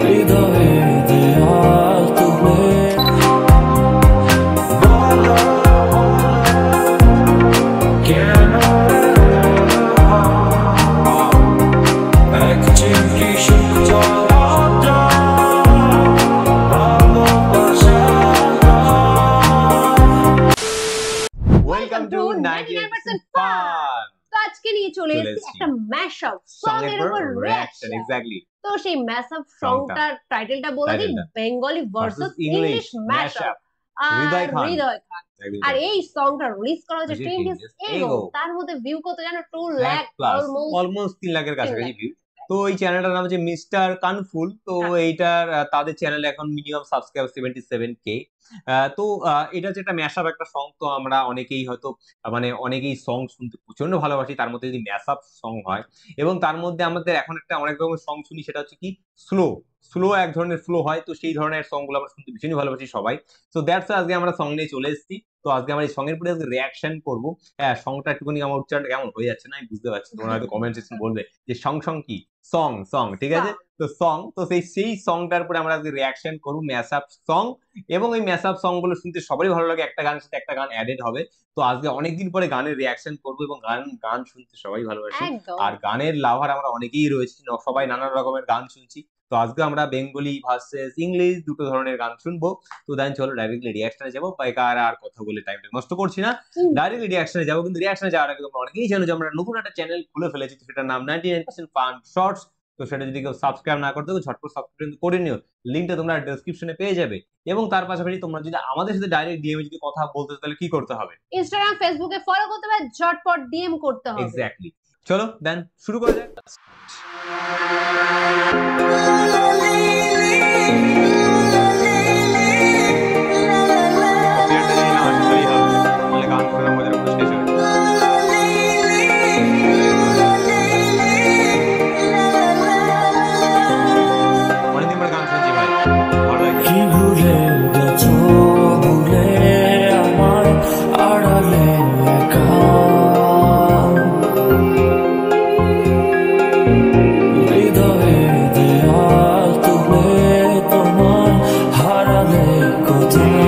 হৃদয়ে দেয়াল তুলে কেন এক চিমটি সুখ জলটা ওয়েলকাম টু 99% ফান। তো আজকে নিয়ে চলে এসেছি একটা ম্যাশআপ সং এর উপর রিঅ্যাকশন। এক্স্যাক্টলি। তো সেই ম্যাশআপ সংটার টাইটেলটা বলে দিই, Bengali versus English ম্যাশআপ Hridoy Khan. আর এই সংটা রিলিজ করা হয়েছে 10 days ago। তার মধ্যে ভিউ কত জানো? 2 লাখ, অলমোস্ট 3 লাখের কাছাকাছি ভিউ। তো এই চ্যানেলটার নাম হচ্ছে মিস্টার কানফুল। তো এইটার তাদের চ্যানেলে এখন মিনিমাম সাবস্ক্রাইবার 77k। তো এটা হচ্ছে একটা ম্যাশআপ একটা সং। তো আমরা অনেকেই হয়তো অনেকেই সং শুনতে প্রচন্ড ভালোবাসি, তার মধ্যে যদি ম্যাশআপ সং হয় এবং তার মধ্যে আমাদের এখন একটা অনেক রকমের সং শুনি, সেটা হচ্ছে কি স্লো এক ধরনের ফ্লো হয়। তো সেই ধরনের সং গুলো আমরা শুনতে ভীষণই ভালোবাসি সবাই। তো দ্যাটস আজকে আমরা সং নিয়ে চলে এসেছি। তো আজকে আমরা এই সং এর উপরে রিঅ্যাকশন করবো। হ্যাঁ, সংটা একটুখানি আমার উচ্চারণটা কেমন হয়ে যাচ্ছে না আমি বুঝতে পারছি, তোমরা হয়তো কমেন্ট সেকশন বলবে যে সং কি সং, ঠিক আছে? তো সং, তো সেই সংটার উপরে আমরা আজকে রিঅ্যাকশন করবো, ম্যাশআপ সং। এবং এই ম্যাশআপ সং গুলো শুনতে সবারই ভালো লাগে, একটা গানের সাথে একটা গান অ্যাডেড হবে। তো আজকে অনেকদিন পরে গানের রিঅ্যাকশন করবো এবং গান শুনতে সবাই ভালোবাসি। আর গানের লাভার আমরা অনেকেই রয়েছি, সবাই নানা রকমের গান শুনছি। তো আজকে আমরা বেঙ্গলি ভার্সেস ইংলিশ দুটো ধরনের গান শুনবো। তো দেন চলো ডাইরেক্টলি রিঅ্যাকশনে যাবো। বেকার আর কথা বলে টাইমটা নষ্ট করছি না, ডাইরেক্টলি রিঅ্যাকশনে যাবো। কিন্তু রিঅ্যাকশনে যাওয়ার আগে তোমরা অনেকেই জানো যে আমরা নতুন একটা চ্যানেল খুলে ফেলেছি, সেটার নাম 99% ফান শর্টস। তো সেটা যদি কেউ সাবস্ক্রাইব না করতে ঝটপট সাবস্ক্রাইব করে নিও, লিঙ্কটা তোমরা ডেসক্রিপশনে পেয়ে যাবে। এবং তার পাশাপাশি তোমরা যদি আমাদের সাথে ডাইরেক্ট ডিএম যদি কথা বলতে চাও তাহলে কি করতে হবে? ইনস্টাগ্রাম ফেসবুকে ফলো করতে হবে, ঝটপট ডিএম করতে হবে। এক্স্যাক্টলি। চলো দেন শুরু করা যাক। কি ভুলে গেছো ভুলে আমায় আড়ালে একা, হৃদয়ে দেয়াল তুলে তোমার হারালে কোথায়,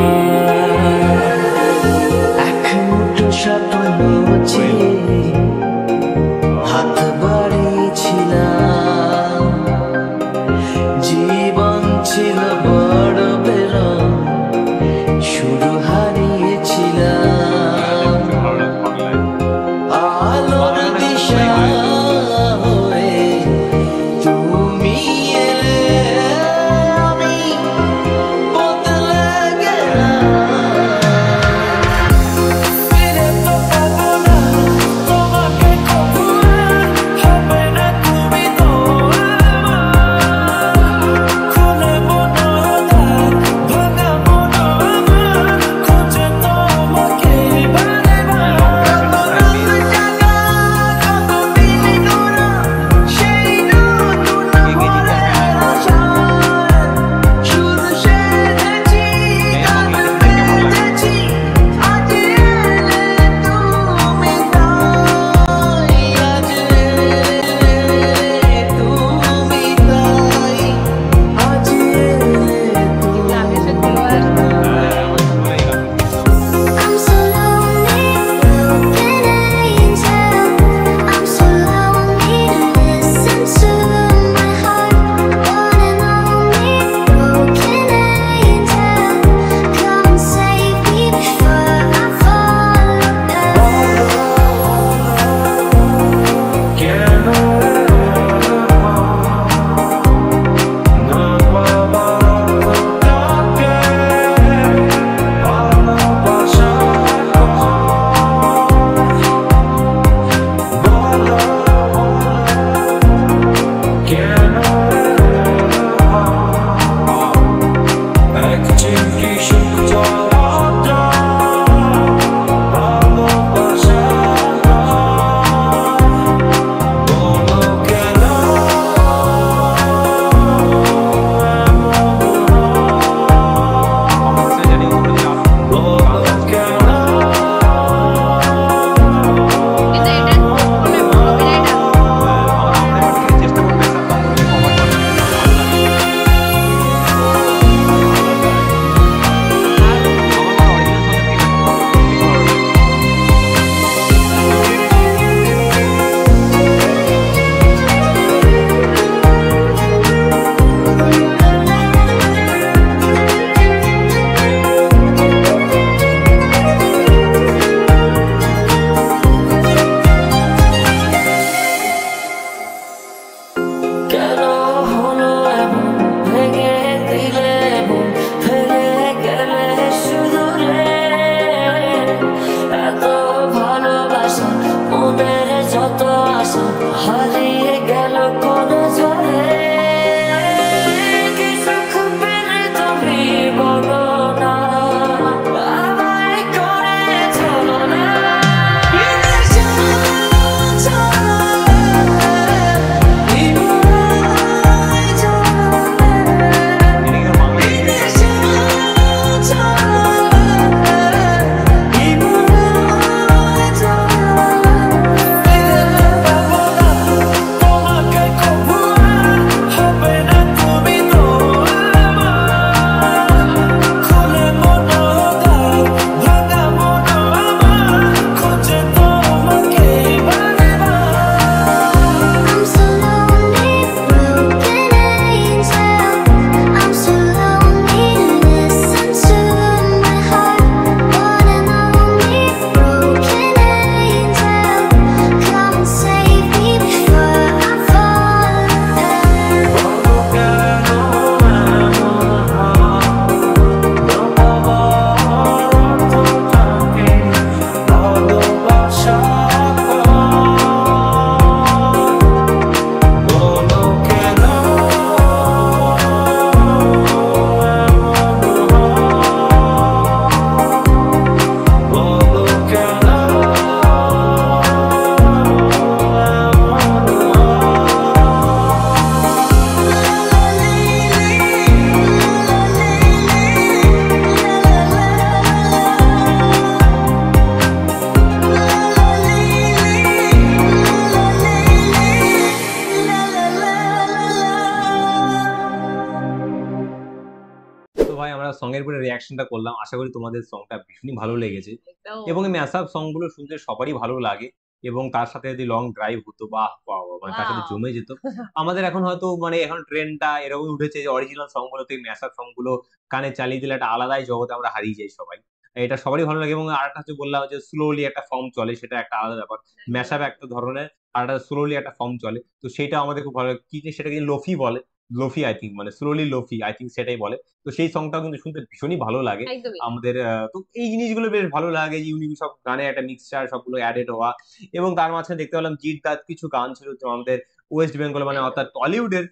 এক মুঠো স্বপ্ন চেয়ে হাত বাড়িয়েছিলাম, জীবন ছিল বড় বেরং, শুরু হারিয়েছিলাম, আলোর দিশা হয়ে তুমি এলে, আমি বদলে গেলাম, ফিরে তো পাবো না তোমাকে কবু, হবে না তুমি তো আমার, ভাই আমরা সং এর উপরে রিয়াকশনটা করলাম, আশা করি তোমাদের সংটা ভীষণই ভালো লেগেছে একদম এবং এই ম্যাশ আপ সং গুলো শুনতে সবারই ভালো লাগে এবং তার সাথে যদি লং ড্রাইভ হতো বাহ বাহ বাহ, মানে তার সাথে ওয়াও জমে যেত। আমাদের এখন হয়তো মানে এখন ট্রেন্ডটা এরকমই উঠেছে যে অরিজিনাল সং গুলোতে ম্যাশ আপ সং গুলো কানে চালিয়ে দিলে একটা আলাদাই জগতে আমরা হারিয়ে যাই সবাই। এটা সবারই ভালো লাগে এবং আরেকটা হচ্ছে বললাম যে স্লোলি একটা ফর্ম চলে, সেটা একটা আলাদা ব্যাপার। ম্যাশ আপ একটা ধরনের আর একটা স্লোলি একটা ফর্ম চলে, তো সেটা আমাদের খুব ভালো লাগে। কি যে সেটাকে লোফি বলে, লোফি আই থিঙ্ক, মানে স্লোলি লোফি আই থিঙ্ক সেটাই বলে। তো সেই সংটাও কিন্তু শুনতে ভীষণই ভালো লাগে একদমই আমাদের। তো এই জিনিসগুলো বেশ ভালো লাগে যে ইউনিক সব গানে একটা মিক্সচার সবগুলো অ্যাডেড হওয়া। এবং তার মাঝখানে দেখতে পেলাম জিৎ দার কিছু গান ছিল, তো আমাদের ওয়েস্ট বেঙ্গল মানে একদম অর্থাৎ টলিউডের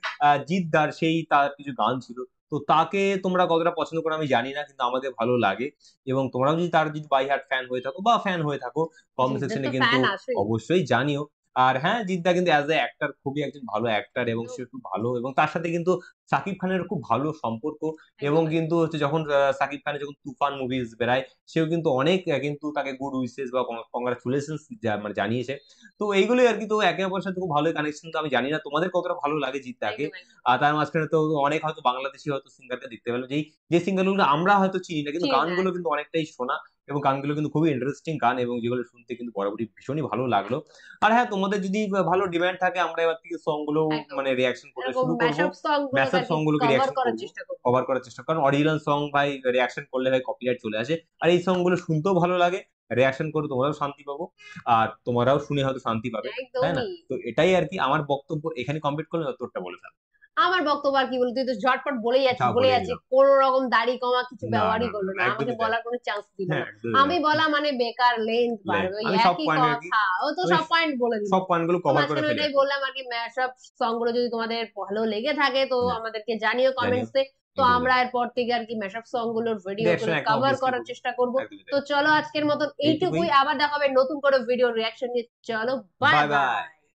জিৎ দার সেই তার কিছু গান ছিল। তো তাকে তোমরা কতটা পছন্দ করো আমি জানি না, কিন্তু আমাদের ভালো লাগে। এবং তোমরাও যদি তার যদি বাই হার্ট ফ্যান হয়ে থাকো বা ফ্যান হয়ে থাকো কমেন্ট জিদ্দার সেকশনে তো কিন্তু ফ্যান আসেই অবশ্যই জানিও। আর হ্যাঁ, জিদ্দা কিন্তু অ্যাজ এ অ্যাক্টর খুবই একজন ভালো অ্যাক্টর এবং একদম সে খুব ভালো, এবং তার সাথে কিন্তু সাকিব খানের খুব ভালো সম্পর্ক। এবং একদম কিন্তু হচ্ছে যখন সাকিব খানের যখন তুফান মুভিজ বেরায়, সেও কিন্তু অনেক কিন্তু তাকে গুড উইসেস বা কংগ্রাচুলেশনস মানে জানিয়েছে। তো এইগুলোই আর কি। তো একে অপরের সাথে খুব ভালো কানেকশন। তো আমি জানি না তোমাদের কতটা ভালো লাগে জিদ্দাকে। একদম একদম আর তার মাঝখানে তো অনেক হয়তো বাংলাদেশি হয়তো সিঙ্গারকে দেখতে পেলাম, যেই যে সিঙ্গারগুলো আমরা হয়তো চিনি না, কিন্তু চিনি না গানগুলো কিন্তু অনেকটাই শোনা এবং গানগুলো কিন্তু খুবই ইন্টারেস্টিং গান এবং যেগুলো শুনতে কিন্তু বরাবরই ভীষণই ভালো লাগলো। একদম আর হ্যাঁ, তোমাদের যদি ভালো ডিমান্ড থাকে আমরা এবার থেকে সং গুলো একদম মানে রিয়াকশন করতে এরকম শুরু করব। ম্যাশআপ সং গুলোকে ম্যাসআপ আর কি সং গুলোকে কভার রিয়াকশন করার করব, চেষ্টা করব কভার করার চেষ্টা, কারণ অরিজিনাল সং ভাই রিয়াকশন করলে ভাই কপিরাইট চলে আসে। আর এই সং গুলো শুনতেও ভালো লাগে, রিয়াকশন করে তোমরাও শান্তি পাবো আর তোমরাও শুনে হয়তো শান্তি পাবে, তাই না? একদমই তো এটাই আর কি আমার বক্তব্য, এখানে কমপ্লিট করলে তোরটা বলে থাক। আমার বক্তব্য আর কি বলতো, তুই তো ঝটপট যা বলে বলেই যাচ্ছি, দিলাম। কোন রকম দাড়ি কমা কিছু না না ব্যবহারই না করলো না, না, আমাকে একদমই তাই। বলার কোনো চান্স দিল হ্যাঁ না। একদমই আমি তাই। বলা মানে বেকার লেন্থ বাড়বে, ওই আমি সব একই পয়েন্ট আর কি, কথা, ও তো ওই সব পয়েন্ট বলে দিল। সব পয়েন্ট গুলো তো কভার করে মাঝখানে ফেলে ওইটাই আসি। বললাম আর কি, ম্যাশআপ সং গুলো যদি তোমাদের ভালো লেগে থাকে তো হ্যাঁ, আমাদেরকে জানিও জানিও। কমেন্টসে। তো একদমই আমরা তাই। এরপর থেকে আর কি ম্যাশআপ সং গুলোর ভিডিও রিয়াকশন গুলো একদম কভার অবভিয়াসলি করার করবো। চেষ্টা করব। একদমই তো তাই। চলো আজকের মতন এইটুকুই। এইটুকুই, আবার দেখা হবে নতুন করে ভিডিও রিয়াকশন নিয়ে। চলো বাই বাই বাই। বাই।